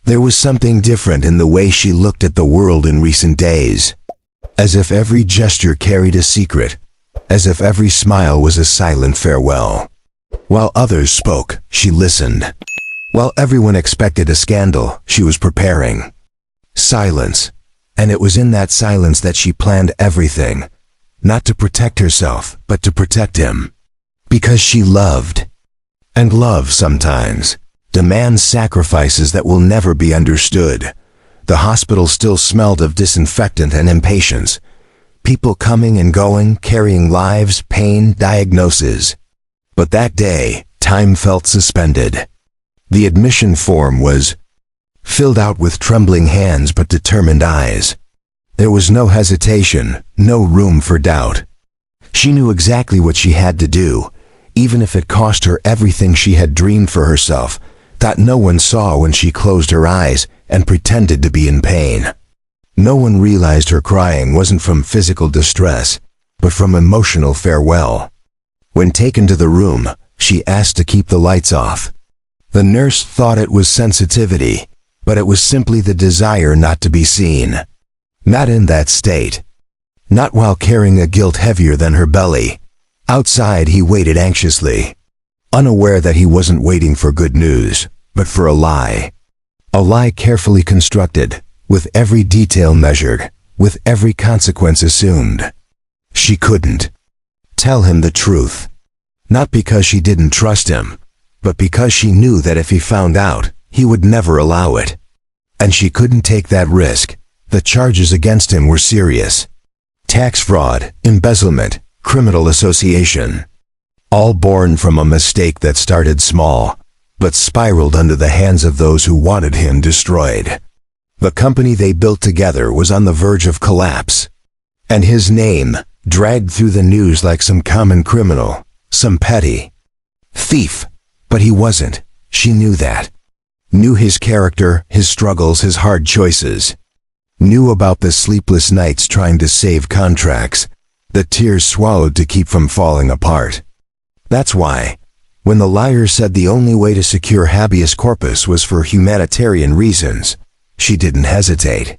There was something different in the way she looked at the world in recent days. As if every gesture carried a secret, as if every smile was a silent farewell. While others spoke, she listened. While everyone expected a scandal, she was preparing. Silence. And it was in that silence that she planned everything. Not to protect herself, but to protect him. Because she loved. And love, sometimes, demands sacrifices that will never be understood. The hospital still smelled of disinfectant and impatience. People coming and going, carrying lives, pain, diagnoses. But that day, time felt suspended. The admission form was filled out with trembling hands but determined eyes. There was no hesitation, no room for doubt. She knew exactly what she had to do, even if it cost her everything she had dreamed for herself, that no one saw when she closed her eyes and pretended to be in pain. No one realized her crying wasn't from physical distress, but from emotional farewell. When taken to the room, she asked to keep the lights off. The nurse thought it was sensitivity, but it was simply the desire not to be seen. Not in that state. Not while carrying a guilt heavier than her belly. Outside he waited anxiously, unaware that he wasn't waiting for good news, but for a lie. A lie carefully constructed, with every detail measured, with every consequence assumed. She couldn't tell him the truth. Not because she didn't trust him, but because she knew that if he found out, he would never allow it. And she couldn't take that risk. The charges against him were serious. Tax fraud, embezzlement, criminal association. All born from a mistake that started small, but spiraled under the hands of those who wanted him destroyed. The company they built together was on the verge of collapse. And his name, dragged through the news like some common criminal, some petty thief. But he wasn't. She knew that. Knew his character, his struggles, his hard choices. Knew about the sleepless nights trying to save contracts, the tears swallowed to keep from falling apart. That's why, when the liar said the only way to secure habeas corpus was for humanitarian reasons, she didn't hesitate.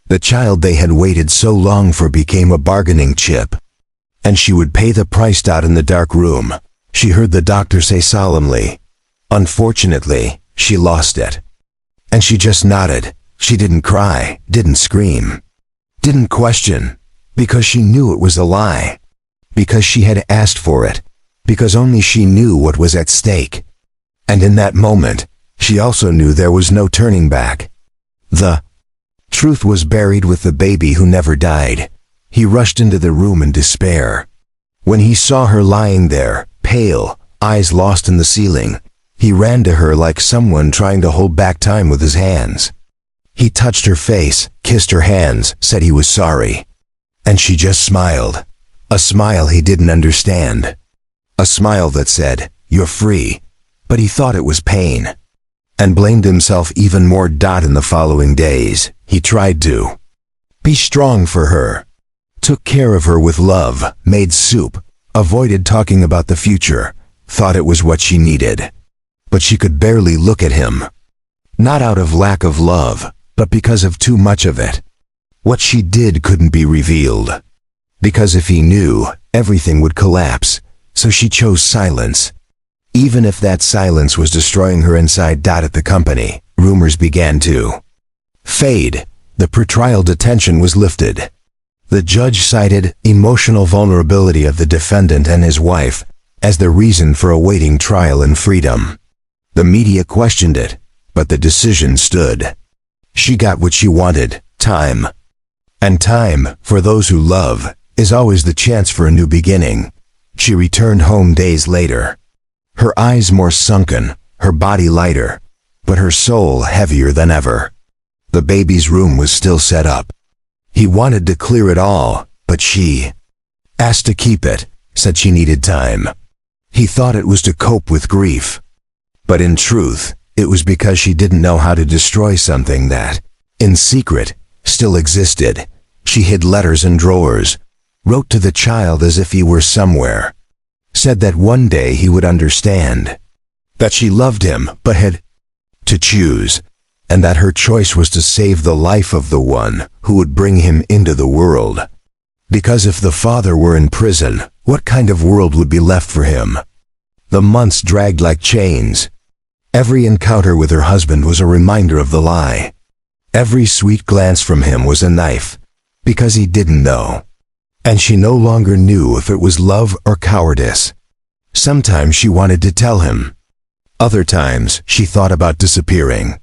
The child they had waited so long for became a bargaining chip. And she would pay the price out in the dark room, she heard the doctor say solemnly. Unfortunately, she lost it. And she just nodded. She didn't cry, didn't scream, didn't question, because she knew it was a lie. Because she had asked for it. Because only she knew what was at stake. And in that moment, she also knew there was no turning back. The truth was buried with the baby who never died. He rushed into the room in despair. When he saw her lying there, pale, eyes lost in the ceiling, he ran to her like someone trying to hold back time with his hands. He touched her face, kissed her hands, said he was sorry. And she just smiled. A smile he didn't understand. A smile that said, "You're free." But he thought it was pain. And blamed himself even more. In the following days, he tried to be strong for her. Took care of her with love, made soup, avoided talking about the future, thought it was what she needed. But she could barely look at him. Not out of lack of love, but because of too much of it. What she did couldn't be revealed. Because if he knew, everything would collapse, so she chose silence. Even if that silence was destroying her inside. At the company, rumors began to fade. The pretrial detention was lifted. The judge cited emotional vulnerability of the defendant and his wife as the reason for awaiting trial and freedom. The media questioned it, but the decision stood. She got what she wanted, time. And time, for those who love, is always the chance for a new beginning. She returned home days later. Her eyes more sunken, her body lighter, but her soul heavier than ever. The baby's room was still set up. He wanted to clear it all, but she asked to keep it, said she needed time. He thought it was to cope with grief. But in truth, it was because she didn't know how to destroy something that, in secret, still existed. She hid letters in drawers, wrote to the child as if he were somewhere, said that one day he would understand, that she loved him but had to choose, and that her choice was to save the life of the one who would bring him into the world. Because if the father were in prison, what kind of world would be left for him? The months dragged like chains. Every encounter with her husband was a reminder of the lie. Every sweet glance from him was a knife, because he didn't know. And she no longer knew if it was love or cowardice. Sometimes she wanted to tell him. Other times she thought about disappearing.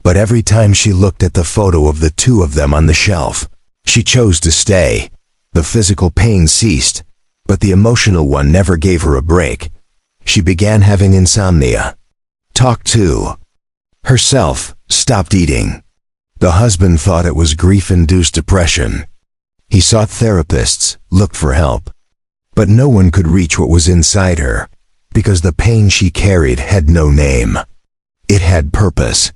But every time she looked at the photo of the two of them on the shelf, she chose to stay. The physical pain ceased, but the emotional one never gave her a break. She began having insomnia. Talked to herself, stopped eating. The husband thought it was grief-induced depression. He sought therapists, looked for help. But no one could reach what was inside her, because the pain she carried had no name. It had purpose.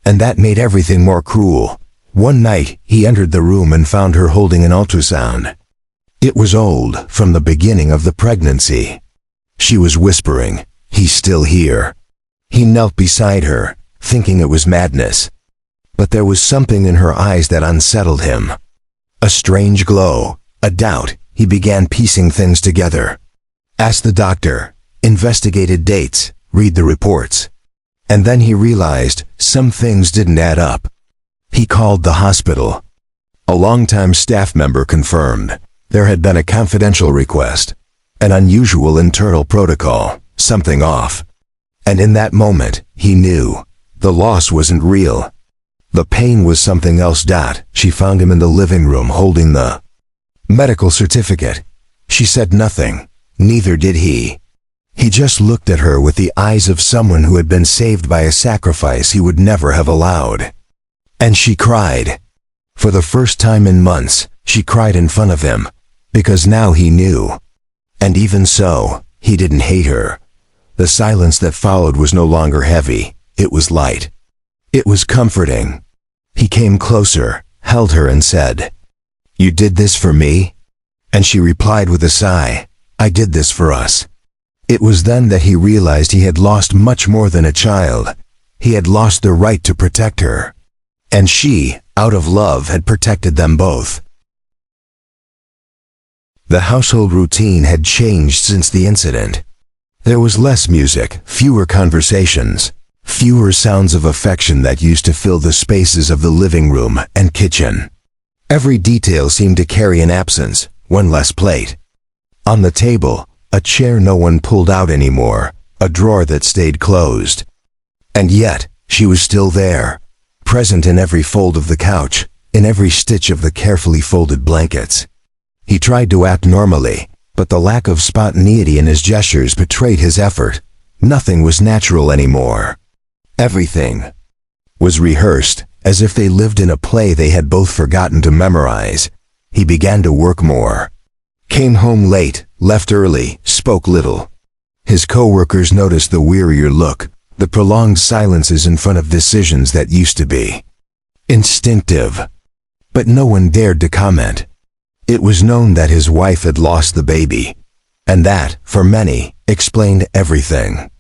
And that made everything more cruel. One night, he entered the room and found her holding an ultrasound. It was old, from the beginning of the pregnancy. She was whispering, "He's still here." He knelt beside her, thinking it was madness. But there was something in her eyes that unsettled him. A strange glow, a doubt. He began piecing things together. Asked the doctor, investigated dates, read the reports. And then he realized some things didn't add up. He called the hospital. A longtime staff member confirmed there had been a confidential request, an unusual internal protocol, something off. And in that moment, he knew the loss wasn't real. The pain was something else. She found him in the living room holding the medical certificate. She said nothing, neither did he. He just looked at her with the eyes of someone who had been saved by a sacrifice he would never have allowed. And she cried. For the first time in months, she cried in front of him, because now he knew. And even so, he didn't hate her. The silence that followed was no longer heavy, it was light. It was comforting. He came closer, held her and said, "You did this for me?" And she replied with a sigh, "I did this for us." It was then that he realized he had lost much more than a child. He had lost the right to protect her. And she, out of love, had protected them both. The household routine had changed since the incident. There was less music, fewer conversations, fewer sounds of affection that used to fill the spaces of the living room and kitchen. Every detail seemed to carry an absence, one less plate. On the table, a chair no one pulled out anymore, a drawer that stayed closed. And yet, she was still there, present in every fold of the couch, in every stitch of the carefully folded blankets. He tried to act normally, but the lack of spontaneity in his gestures betrayed his effort. Nothing was natural anymore. Everything was rehearsed, as if they lived in a play they had both forgotten to memorize. He began to work more. Came home late, left early, spoke little. His co-workers noticed the wearier look, the prolonged silences in front of decisions that used to be instinctive. But no one dared to comment. It was known that his wife had lost the baby, and that, for many, explained everything.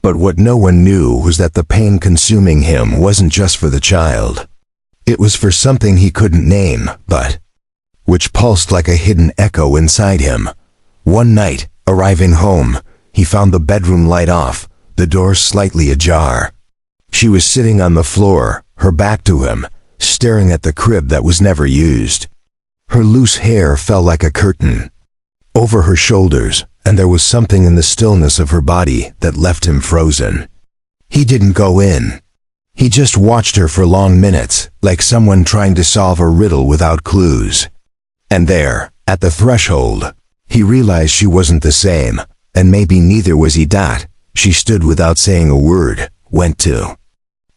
But what no one knew was that the pain consuming him wasn't just for the child. It was for something he couldn't name, but which pulsed like a hidden echo inside him. One night, arriving home, he found the bedroom light off, the door slightly ajar. She was sitting on the floor, her back to him, staring at the crib that was never used. Her loose hair fell like a curtain over her shoulders, and there was something in the stillness of her body that left him frozen. He didn't go in. He just watched her for long minutes, like someone trying to solve a riddle without clues. And there, at the threshold, he realized she wasn't the same, and maybe neither was he. She stood without saying a word, went to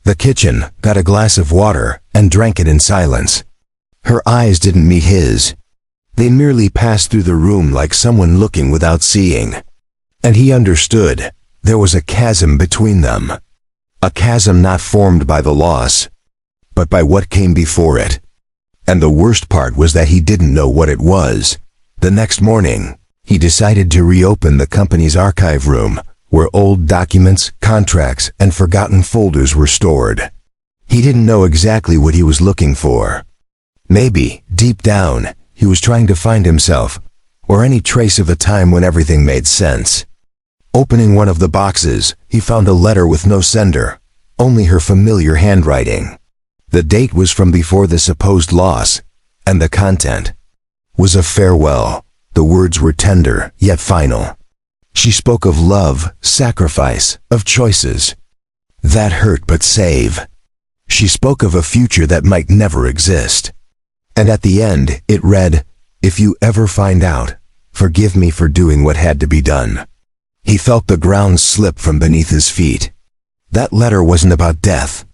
the kitchen, got a glass of water, and drank it in silence. Her eyes didn't meet his. They merely passed through the room like someone looking without seeing. And he understood. There was a chasm between them. A chasm not formed by the loss, but by what came before it. And the worst part was that he didn't know what it was. The next morning, he decided to reopen the company's archive room, where old documents, contracts, and forgotten folders were stored. He didn't know exactly what he was looking for. Maybe, deep down, he was trying to find himself, or any trace of a time when everything made sense. Opening one of the boxes, he found a letter with no sender, only her familiar handwriting. The date was from before the supposed loss, and the content was a farewell. The words were tender, yet final. She spoke of love, sacrifice, of choices that hurt but save. She spoke of a future that might never exist. And at the end, it read, "If you ever find out, forgive me for doing what had to be done." He felt the ground slip from beneath his feet. That letter wasn't about death.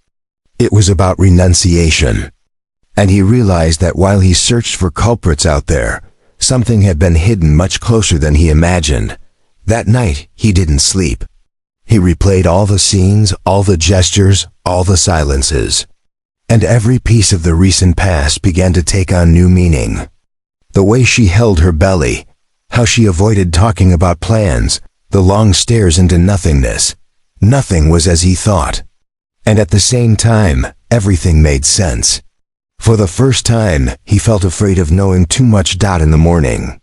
It was about renunciation. And he realized that while he searched for culprits out there, something had been hidden much closer than he imagined. That night, he didn't sleep. He replayed all the scenes, all the gestures, all the silences. And every piece of the recent past began to take on new meaning. The way she held her belly, how she avoided talking about plans, the long stares into nothingness. Nothing was as he thought. And at the same time, everything made sense. For the first time, he felt afraid of knowing too much. In the morning,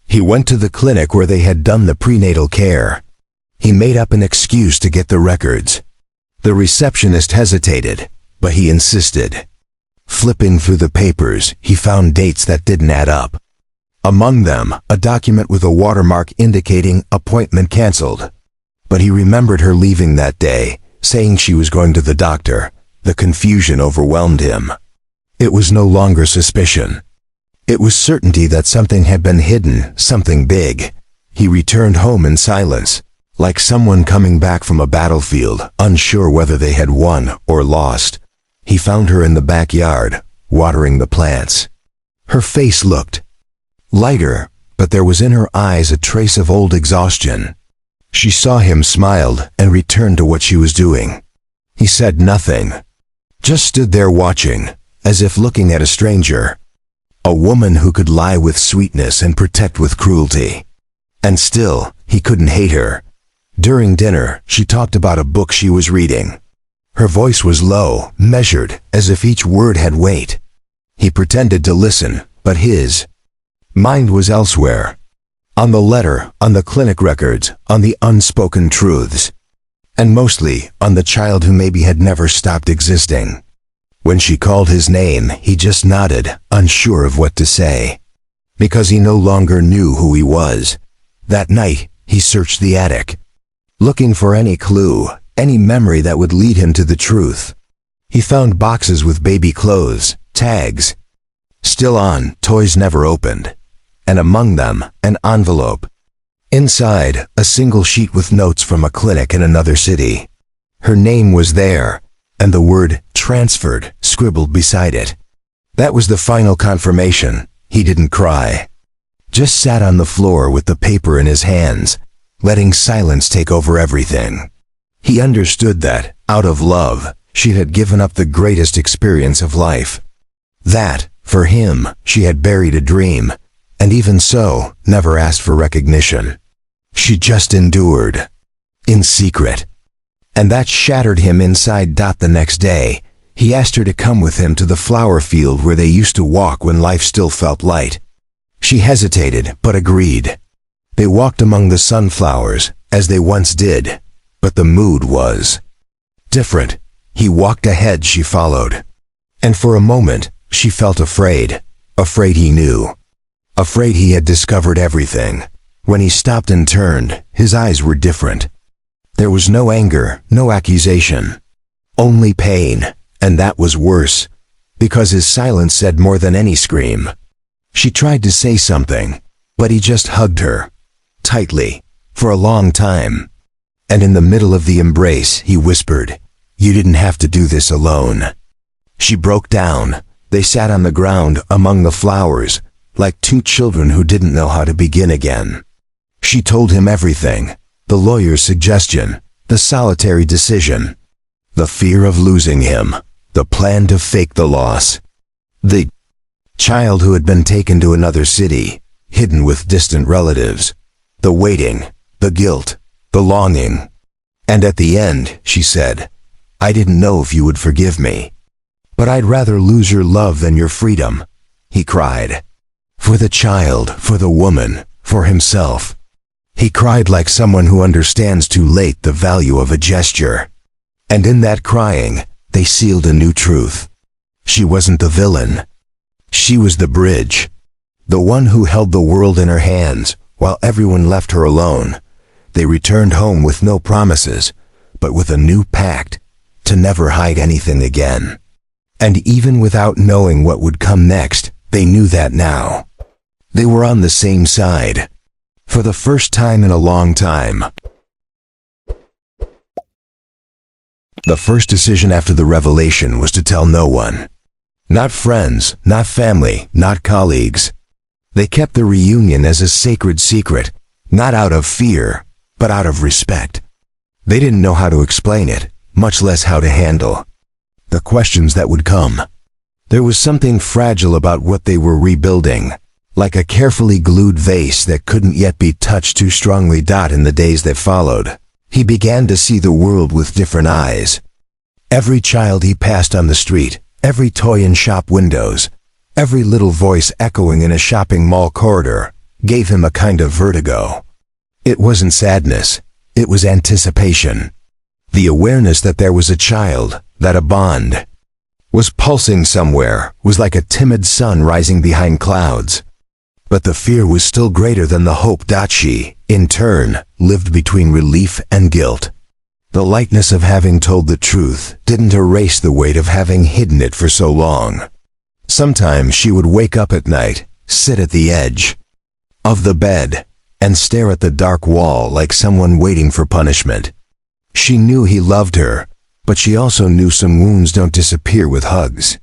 he went to the clinic where they had done the prenatal care. He made up an excuse to get the records. The receptionist hesitated, but he insisted. Flipping through the papers, he found dates that didn't add up. Among them, a document with a watermark indicating appointment canceled. But he remembered her leaving that day, saying she was going to the doctor. The confusion overwhelmed him. It was no longer suspicion. It was certainty that something had been hidden, something big. He returned home in silence, like someone coming back from a battlefield, unsure whether they had won or lost. He found her in the backyard, watering the plants. Her face looked lighter, but there was in her eyes a trace of old exhaustion. She saw him, smiled, and returned to what she was doing. He said nothing, just stood there watching, as if looking at a stranger. A woman who could lie with sweetness and protect with cruelty. And still, he couldn't hate her. During dinner, she talked about a book she was reading. Her voice was low, measured, as if each word had weight. He pretended to listen, but his mind was elsewhere. On the letter, on the clinic records, on the unspoken truths. And mostly, on the child who maybe had never stopped existing. When she called his name, he just nodded, unsure of what to say. Because he no longer knew who he was. That night, he searched the attic, looking for any clue, any memory that would lead him to the truth. He found boxes with baby clothes, tags still on, toys never opened, and among them, an envelope. Inside, a single sheet with notes from a clinic in another city. Her name was there, and the word transferred scribbled beside it. That was the final confirmation. He didn't cry. Just sat on the floor with the paper in his hands, letting silence take over everything. He understood that, out of love, she had given up the greatest experience of life. That, for him, she had buried a dream, and even so, never asked for recognition. She just endured. In secret. And that shattered him inside. The next day, he asked her to come with him to the flower field where they used to walk when life still felt light. She hesitated, but agreed. They walked among the sunflowers, as they once did, but the mood was different. He walked ahead, she followed. And for a moment, she felt afraid. Afraid he knew. Afraid he had discovered everything. When he stopped and turned, his eyes were different. There was no anger, no accusation. Only pain, and that was worse, because his silence said more than any scream. She tried to say something, but he just hugged her, tightly, for a long time. And in the middle of the embrace, he whispered, "You didn't have to do this alone." She broke down. They sat on the ground, among the flowers, like two children who didn't know how to begin again. She told him everything. The lawyer's suggestion, the solitary decision, the fear of losing him, the plan to fake the loss, the child who had been taken to another city, hidden with distant relatives, the waiting, the guilt, the longing. And at the end, she said, I didn't know if you would forgive me. But I'd rather lose your love than your freedom, he cried. For the child, for the woman, for himself. He cried like someone who understands too late the value of a gesture. And in that crying, they sealed a new truth. She wasn't the villain. She was the bridge. The one who held the world in her hands, while everyone left her alone. They returned home with no promises, but with a new pact, to never hide anything again. And even without knowing what would come next, they knew that now. They were on the same side. For the first time in a long time. The first decision after the revelation was to tell no one. Not friends, not family, not colleagues. They kept the reunion as a sacred secret, not out of fear, but out of respect. They didn't know how to explain it, much less how to handle the questions that would come. There was something fragile about what they were rebuilding, like a carefully glued vase that couldn't yet be touched too strongly. In the days that followed, he began to see the world with different eyes. Every child he passed on the street, every toy in shop windows, every little voice echoing in a shopping mall corridor, gave him a kind of vertigo. It wasn't sadness, it was anticipation. The awareness that there was a child, that a bond was pulsing somewhere, was like a timid sun rising behind clouds. But the fear was still greater than the hope. She, in turn, lived between relief and guilt. The lightness of having told the truth didn't erase the weight of having hidden it for so long. Sometimes she would wake up at night, sit at the edge of the bed, and stare at the dark wall like someone waiting for punishment. She knew he loved her, but she also knew some wounds don't disappear with hugs.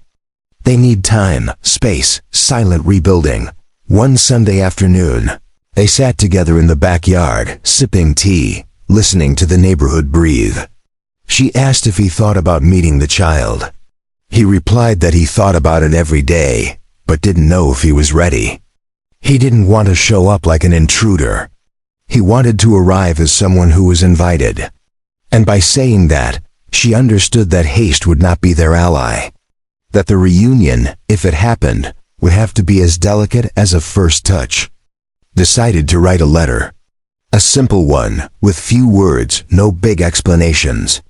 They need time, space, silent rebuilding. One Sunday afternoon, they sat together in the backyard, sipping tea, listening to the neighborhood breathe. She asked if he thought about meeting the child. He replied that he thought about it every day, but didn't know if he was ready. He didn't want to show up like an intruder. He wanted to arrive as someone who was invited. And by saying that, she understood that haste would not be their ally. That the reunion, if it happened, would have to be as delicate as a first touch. Decided to write a letter. A simple one, with few words, no big explanations.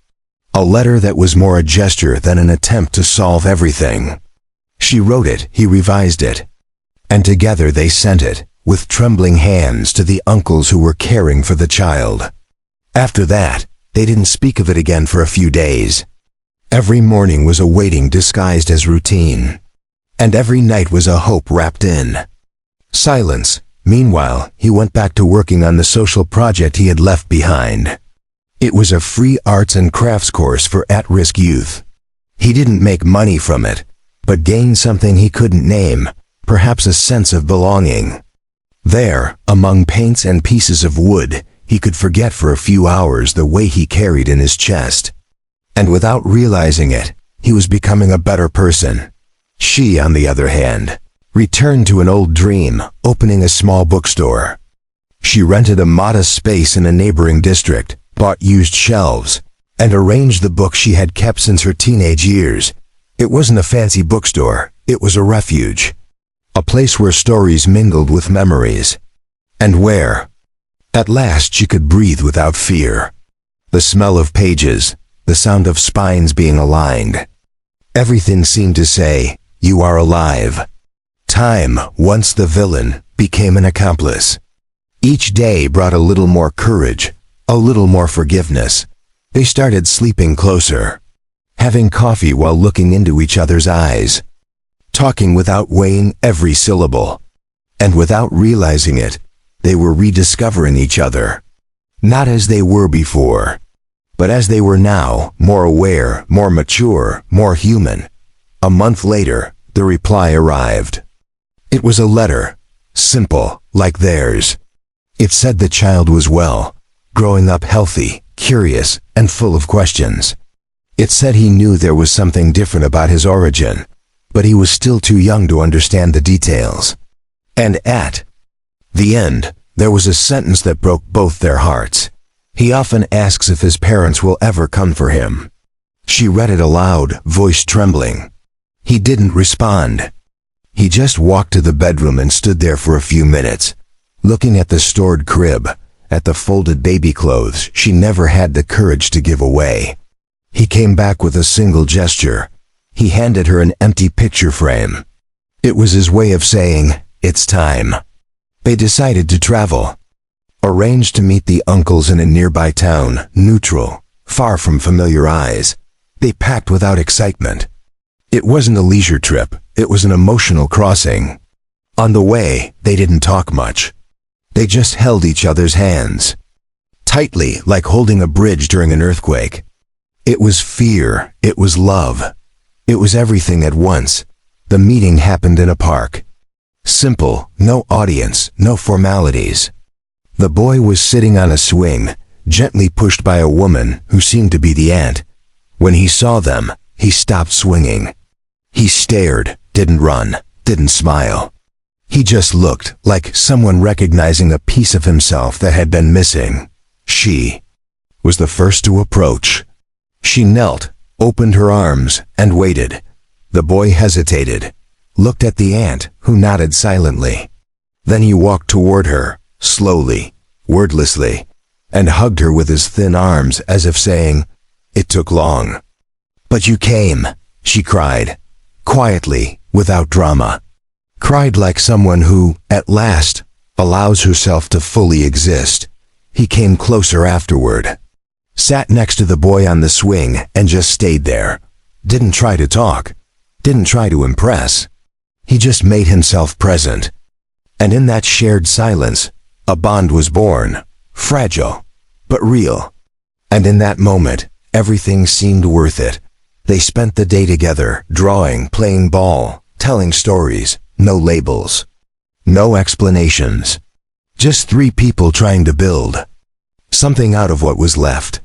A letter that was more a gesture than an attempt to solve everything. She wrote it, he revised it. And together they sent it, with trembling hands, to the uncles who were caring for the child. After that, they didn't speak of it again for a few days. Every morning was a waiting disguised as routine. And every night was a hope wrapped in silence. Meanwhile, he went back to working on the social project he had left behind. It was a free arts and crafts course for at-risk youth. He didn't make money from it, but gained something he couldn't name, perhaps a sense of belonging. There, among paints and pieces of wood, he could forget for a few hours the weight he carried in his chest. And without realizing it, he was becoming a better person. She, on the other hand, returned to an old dream, opening a small bookstore. She rented a modest space in a neighboring district, bought used shelves, and arranged the books she had kept since her teenage years. It wasn't a fancy bookstore, it was a refuge. A place where stories mingled with memories. And where, at last, she could breathe without fear. The smell of pages, the sound of spines being aligned. Everything seemed to say, "You are alive." Time, once the villain, became an accomplice. Each day brought a little more courage, a little more forgiveness. They started sleeping closer, having coffee while looking into each other's eyes, talking without weighing every syllable. And without realizing it, they were rediscovering each other. Not as they were before, but as they were now, more aware, more mature, more human. A month later, the reply arrived. It was a letter, simple, like theirs. It said the child was well, growing up healthy, curious, and full of questions. It said he knew there was something different about his origin, but he was still too young to understand the details. And at the end, there was a sentence that broke both their hearts. He often asks if his parents will ever come for him. She read it aloud, voice trembling. He didn't respond. He just walked to the bedroom and stood there for a few minutes, looking at the stored crib, at the folded baby clothes she never had the courage to give away. He came back with a single gesture. He handed her an empty picture frame. It was his way of saying, "It's time." They decided to travel. Arranged to meet the uncles in a nearby town, neutral, far from familiar eyes. They packed without excitement. It wasn't a leisure trip, it was an emotional crossing. On the way, they didn't talk much. They just held each other's hands. Tightly, like holding a bridge during an earthquake. It was fear, it was love. It was everything at once. The meeting happened in a park. Simple, no audience, no formalities. The boy was sitting on a swing, gently pushed by a woman who seemed to be the aunt. When he saw them, he stopped swinging. He stared, didn't run, didn't smile. He just looked like someone recognizing a piece of himself that had been missing. She was the first to approach. She knelt, opened her arms, and waited. The boy hesitated, looked at the aunt, who nodded silently. Then he walked toward her, slowly, wordlessly, and hugged her with his thin arms as if saying, "It took long. But you came," she cried, quietly, without drama. Cried like someone who, at last, allows herself to fully exist. He came closer afterward. Sat next to the boy on the swing and just stayed there. Didn't try to talk. Didn't try to impress. He just made himself present. And in that shared silence, a bond was born. Fragile, but real. And in that moment, everything seemed worth it. They spent the day together, drawing, playing ball, telling stories, no labels. No explanations. Just three people trying to build something out of what was left.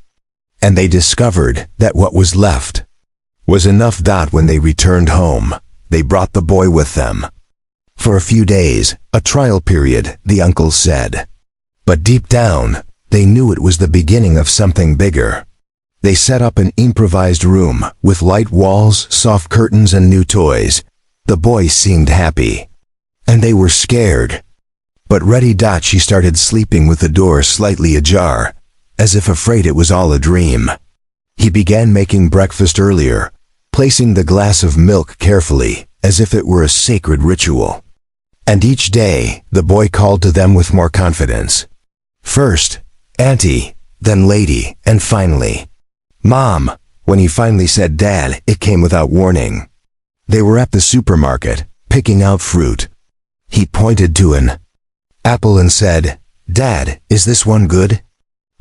And they discovered that what was left was enough. When they returned home, they brought the boy with them. For a few days, a trial period, the uncles said. But deep down, they knew it was the beginning of something bigger. They set up an improvised room with light walls, soft curtains, and new toys. The boy seemed happy. And they were scared. But ready. She started sleeping with the door slightly ajar, as if afraid it was all a dream. He began making breakfast earlier, placing the glass of milk carefully, as if it were a sacred ritual. And each day, the boy called to them with more confidence. First, Auntie, then Lady, and finally, Mom. When he finally said Dad, it came without warning. They were at the supermarket, picking out fruit. He pointed to an apple and said, "Dad, is this one good?"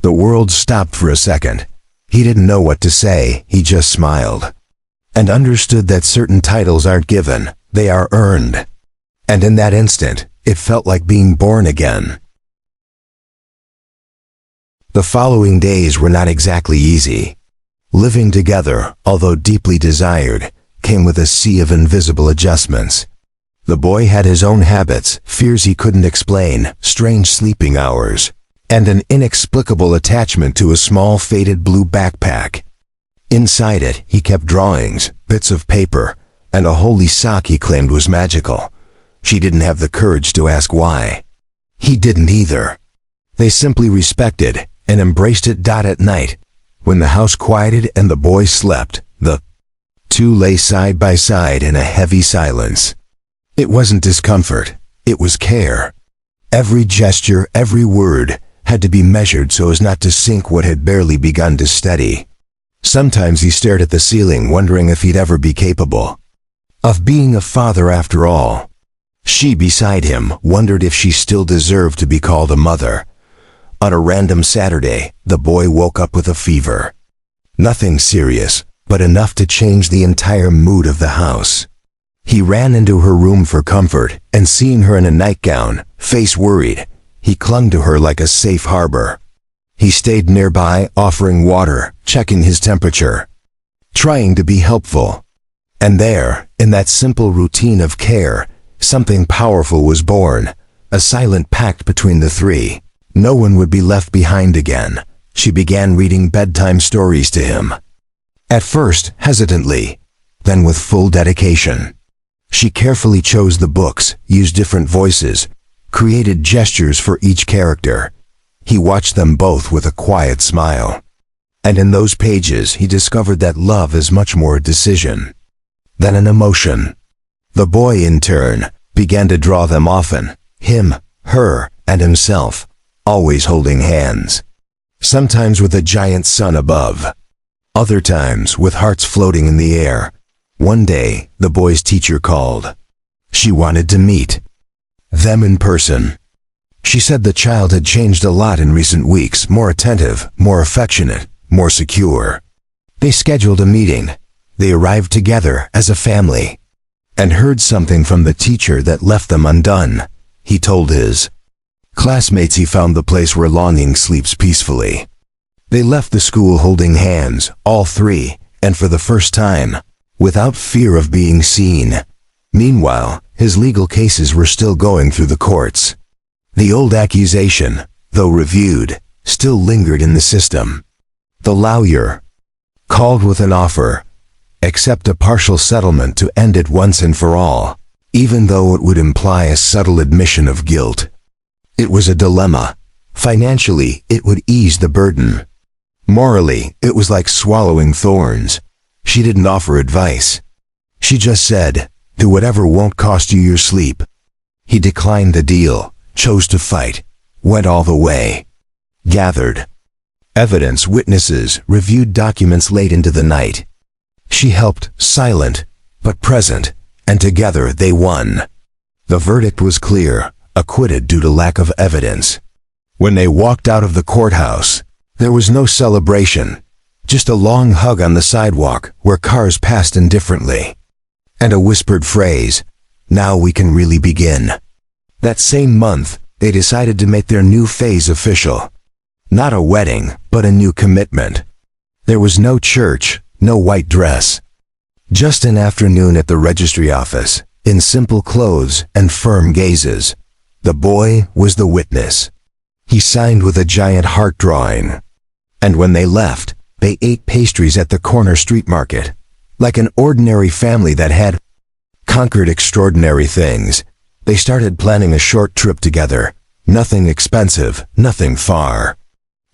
The world stopped for a second. He didn't know what to say, he just smiled. And understood that certain titles aren't given, they are earned. And in that instant, it felt like being born again. The following days were not exactly easy. Living together, although deeply desired, came with a sea of invisible adjustments. The boy had his own habits, fears he couldn't explain, strange sleeping hours, and an inexplicable attachment to a small faded blue backpack. Inside it, he kept drawings, bits of paper, and a holy sock he claimed was magical. She didn't have the courage to ask why. He didn't either. They simply respected and embraced it. At night, when the house quieted and the boy slept, the two lay side by side in a heavy silence. It wasn't discomfort, it was care. Every gesture, every word, had to be measured so as not to sink what had barely begun to steady. Sometimes he stared at the ceiling, wondering if he'd ever be capable of being a father after all. She beside him wondered if she still deserved to be called a mother. On a random Saturday, the boy woke up with a fever. Nothing serious, but enough to change the entire mood of the house. He ran into her room for comfort, and seeing her in a nightgown, face worried, he clung to her like a safe harbor. He stayed nearby, offering water, checking his temperature, trying to be helpful. And there, in that simple routine of care, something powerful was born, a silent pact between the three. No one would be left behind again. She began reading bedtime stories to him. At first, hesitantly, then with full dedication. She carefully chose the books, used different voices, created gestures for each character. He watched them both with a quiet smile. And in those pages he discovered that love is much more a decision than an emotion. The boy, in turn, began to draw them often, him, her, and himself, always holding hands. Sometimes with a giant sun above, other times with hearts floating in the air. One day, the boy's teacher called. She wanted to meet them in person. She said the child had changed a lot in recent weeks, more attentive, more affectionate, more secure. They scheduled a meeting. They arrived together as a family and heard something from the teacher that left them undone. He told his classmates he found the place where longing sleeps peacefully. They left the school holding hands, all three, and for the first time, without fear of being seen. Meanwhile, his legal cases were still going through the courts. The old accusation, though reviewed, still lingered in the system. The lawyer called with an offer: accept a partial settlement to end it once and for all, even though it would imply a subtle admission of guilt. It was a dilemma. Financially, it would ease the burden. Morally, it was like swallowing thorns. She didn't offer advice. She just said, do whatever won't cost you your sleep. He declined the deal, chose to fight, went all the way. Gathered evidence, witnesses, reviewed documents late into the night. She helped, silent, but present, and together they won. The verdict was clear: acquitted due to lack of evidence. When they walked out of the courthouse, there was no celebration, just a long hug on the sidewalk where cars passed indifferently. And a whispered phrase: now we can really begin. That same month, they decided to make their new phase official. Not a wedding, but a new commitment. There was no church, no white dress. Just an afternoon at the registry office, in simple clothes and firm gazes. The boy was the witness. He signed with a giant heart drawing. And when they left, they ate pastries at the corner street market. Like an ordinary family that had conquered extraordinary things, they started planning a short trip together. Nothing expensive, nothing far.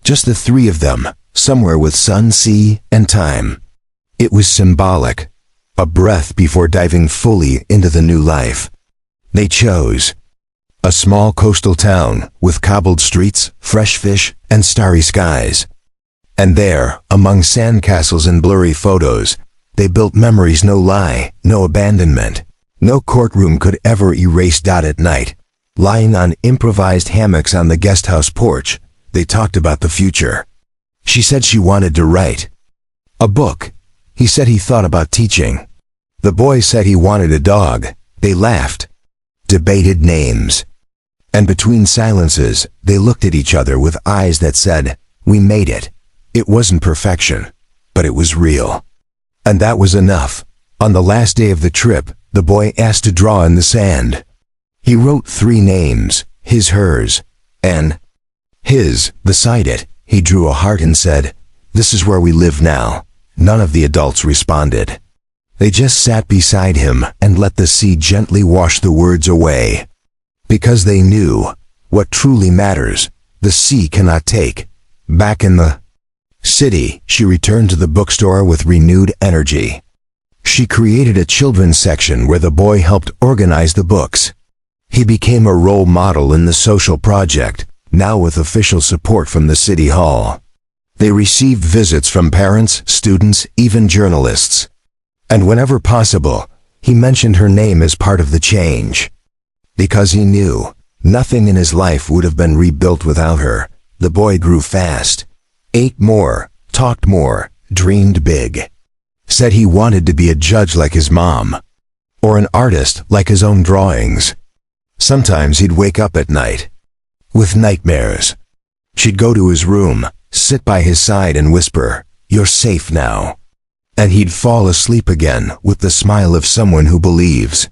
Just the three of them, somewhere with sun, sea, and time. It was symbolic, a breath before diving fully into the new life. They chose a small coastal town with cobbled streets, fresh fish, and starry skies. And there, among sandcastles and blurry photos, they built memories, no lie, no abandonment. No courtroom could ever erase. At night, lying on improvised hammocks on the guesthouse porch, they talked about the future. She said she wanted to write a book. He said he thought about teaching. The boy said he wanted a dog. They laughed, debated names. And between silences, they looked at each other with eyes that said, we made it. It wasn't perfection, but it was real. And that was enough. On the last day of the trip, the boy asked to draw in the sand. He wrote 3 names, his, hers, and his. Beside it, he drew a heart and said, this is where we live now. None of the adults responded. They just sat beside him and let the sea gently wash the words away. Because they knew, what truly matters, the sea cannot take. Back in the city, she returned to the bookstore with renewed energy. She created a children's section where the boy helped organize the books. He became a role model in the social project, now with official support from the city hall. They received visits from parents, students, even journalists. And whenever possible, he mentioned her name as part of the change. Because he knew, nothing in his life would have been rebuilt without her. The boy grew fast, ate more, talked more, dreamed big. Said he wanted to be a judge like his mom, or an artist like his own drawings. Sometimes he'd wake up at night with nightmares. She'd go to his room, sit by his side and whisper, you're safe now. And he'd fall asleep again with the smile of someone who believes.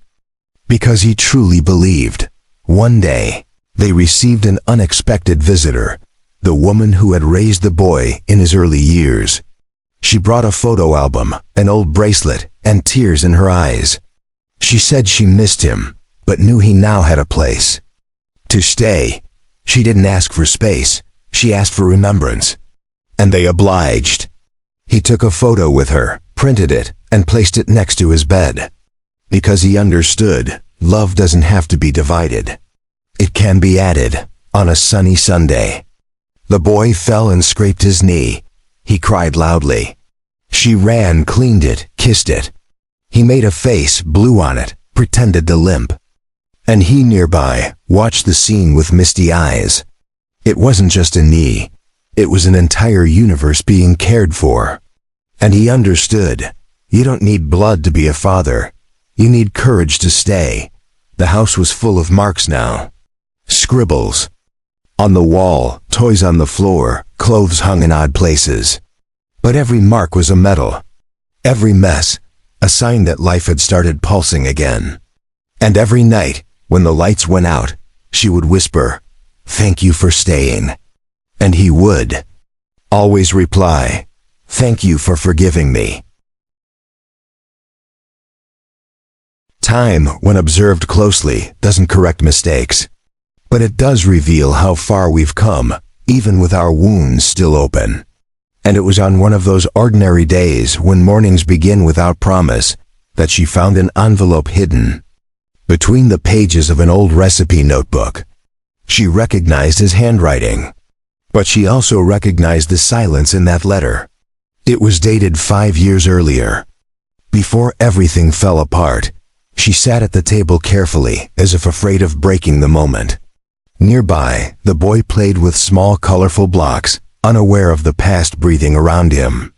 Because he truly believed. One day, they received an unexpected visitor, the woman who had raised the boy in his early years. She brought a photo album, an old bracelet, and tears in her eyes. She said she missed him, but knew he now had a place to stay. She didn't ask for space, she asked for remembrance. And they obliged. He took a photo with her, printed it, and placed it next to his bed. Because he understood, love doesn't have to be divided. It can be added, on a sunny Sunday. The boy fell and scraped his knee. He cried loudly. She ran, cleaned it, kissed it. He made a face, blew on it, pretended to limp. And he nearby watched the scene with misty eyes. It wasn't just a knee. It was an entire universe being cared for. And he understood. You don't need blood to be a father. You need courage to stay. The house was full of marks now. Scribbles. On the wall, toys on the floor, clothes hung in odd places. But every mark was a medal. Every mess, a sign that life had started pulsing again. And every night, when the lights went out, she would whisper, "Thank you for staying." And he would always reply, "Thank you for forgiving me." Time, when observed closely, doesn't correct mistakes. But it does reveal how far we've come, even with our wounds still open. And it was on one of those ordinary days when mornings begin without promise that she found an envelope hidden between the pages of an old recipe notebook. She recognized his handwriting, but she also recognized the silence in that letter. It was dated 5 years earlier. Before everything fell apart, she sat at the table carefully, as if afraid of breaking the moment. Nearby, the boy played with small colorful blocks, unaware of the past breathing around him.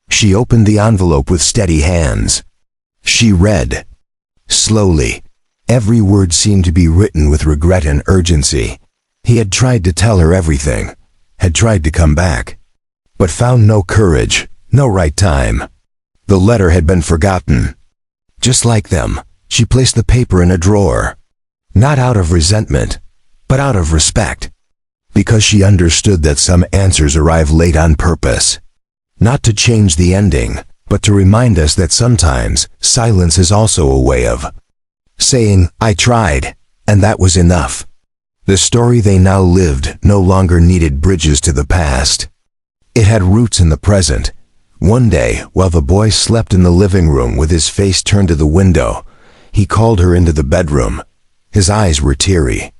She opened the envelope with steady hands. She read. Slowly. Every word seemed to be written with regret and urgency. He had tried to tell her everything, had tried to come back, but found no courage, no right time. The letter had been forgotten. Just like them, she placed the paper in a drawer. Not out of resentment, but out of respect. Because she understood that some answers arrive late on purpose. Not to change the ending, but to remind us that sometimes silence is also a way of saying, "I tried, and that was enough." The story they now lived no longer needed bridges to the past. It had roots in the present. One day, while the boy slept in the living room with his face turned to the window, he called her into the bedroom. His eyes were teary.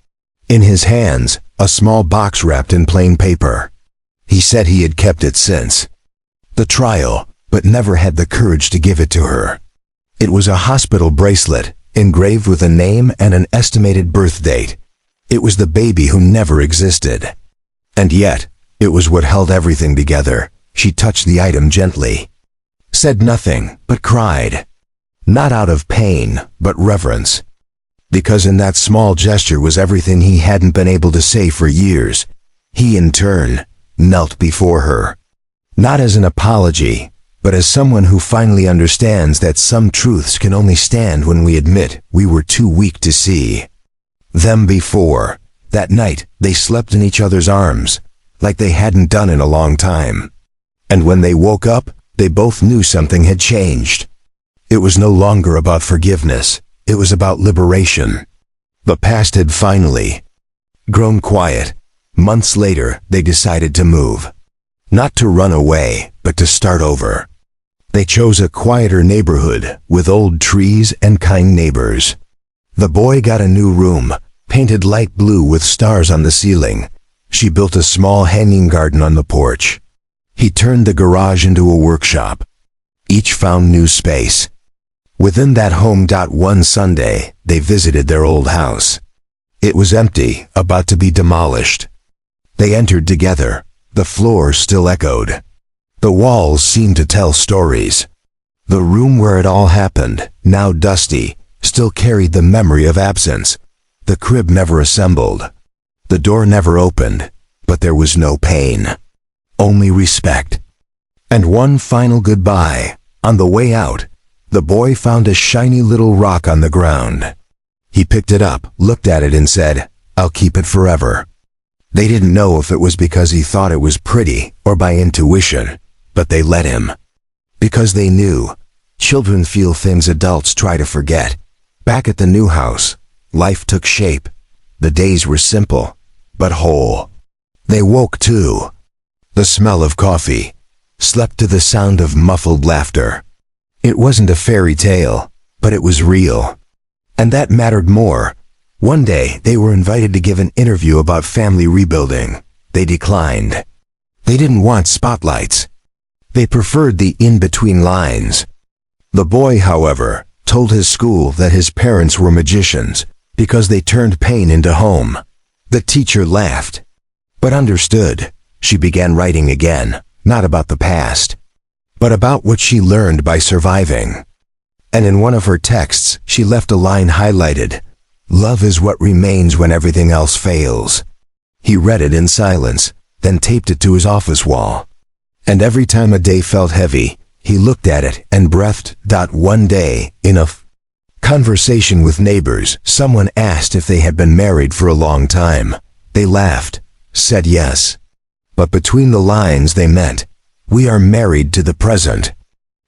In his hands, a small box wrapped in plain paper. He said he had kept it since the trial, but never had the courage to give it to her. It was a hospital bracelet, engraved with a name and an estimated birth date. It was the baby who never existed. And yet, it was what held everything together. She touched the item gently, said nothing, but cried. Not out of pain, but reverence. Because in that small gesture was everything he hadn't been able to say for years. He, in turn, knelt before her. Not as an apology, but as someone who finally understands that some truths can only stand when we admit we were too weak to see them before. That night, they slept in each other's arms, like they hadn't done in a long time. And when they woke up, they both knew something had changed. It was no longer about forgiveness. It was about liberation. The past had finally grown quiet. Months later, they decided to move. Not to run away, but to start over. They chose a quieter neighborhood with old trees and kind neighbors. The boy got a new room, painted light blue with stars on the ceiling. She built a small hanging garden on the porch. He turned the garage into a workshop. Each found new space. Within that home. One Sunday, they visited their old house. It was empty, about to be demolished. They entered together. The floor still echoed. The walls seemed to tell stories. The room where it all happened, now dusty, still carried the memory of absence. The crib never assembled. The door never opened, but there was no pain. Only respect. And one final goodbye. On the way out, the boy found a shiny little rock on the ground. He picked it up, looked at it and said, "I'll keep it forever." They didn't know if it was because he thought it was pretty or by intuition, but they let him. Because they knew. Children feel things adults try to forget. Back at the new house, life took shape. The days were simple, but whole. They woke too. The smell of coffee. Slept to the sound of muffled laughter. It wasn't a fairy tale, but it was real. And that mattered more. One day, they were invited to give an interview about family rebuilding. They declined. They didn't want spotlights. They preferred the in-between lines. The boy, however, told his school that his parents were magicians because they turned pain into home. The teacher laughed, but understood. She began writing again, not about the past, but about what she learned by surviving. And in one of her texts, she left a line highlighted, "Love is what remains when everything else fails." He read it in silence, then taped it to his office wall. And every time a day felt heavy, he looked at it and breathed. One day, in a conversation with neighbors, someone asked if they had been married for a long time. They laughed, said yes. But between the lines they meant, we are married to the present.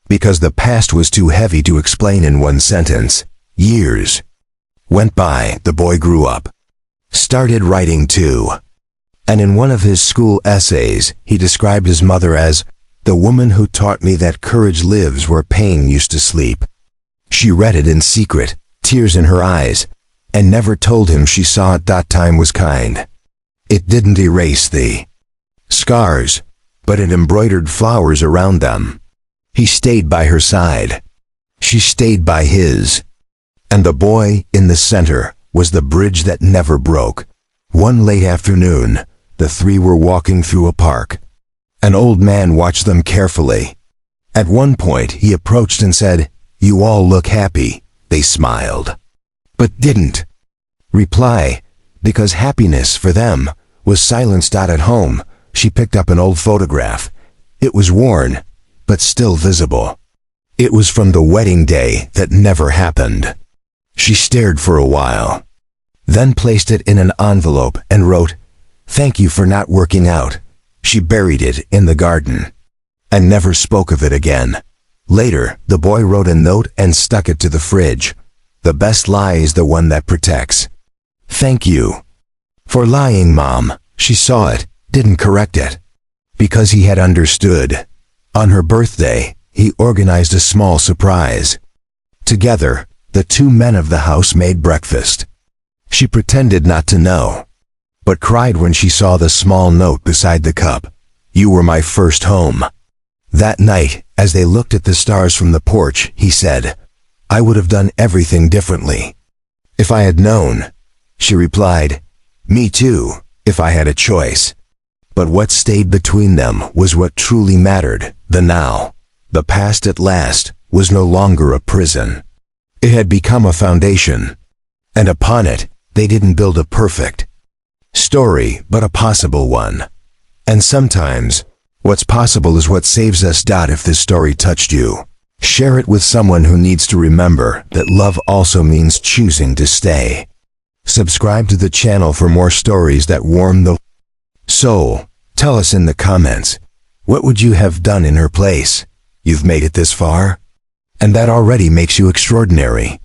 Because the past was too heavy to explain in one sentence. Years went by, the boy grew up. Started writing too. And in one of his school essays, he described his mother as the woman who taught me that courage lives where pain used to sleep. She read it in secret, tears in her eyes, and never told him she saw it. Time was kind. It didn't erase the scars, but it embroidered flowers around them. He stayed by her side. She stayed by his. And the boy, in the center, was the bridge that never broke. One late afternoon, the three were walking through a park. An old man watched them carefully. At one point, he approached and said, "You all look happy." They smiled, but didn't reply, because happiness for them was silenced. At home, she picked up an old photograph. It was worn, but still visible. It was from the wedding day that never happened. She stared for a while, then placed it in an envelope and wrote, "Thank you for not working out." She buried it in the garden and never spoke of it again. Later, the boy wrote a note and stuck it to the fridge. The best lie is the one that protects. Thank you for lying, Mom. She saw it, didn't correct it, because he had understood. On her birthday, he organized a small surprise. Together, the two men of the house made breakfast. She pretended not to know, but cried when she saw the small note beside the cup. "You were my first home." That night, as they looked at the stars from the porch, he said, "I would have done everything differently if I had known." She replied, "Me too, if I had a choice." But what stayed between them was what truly mattered, the now. The past at last was no longer a prison. It had become a foundation, and upon it, they didn't build a perfect story, but a possible one. And sometimes, what's possible is what saves us. If this story touched you, share it with someone who needs to remember that love also means choosing to stay. Subscribe to the channel for more stories that warm the soul. Tell us in the comments, what would you have done in her place? You've made it this far, and that already makes you extraordinary.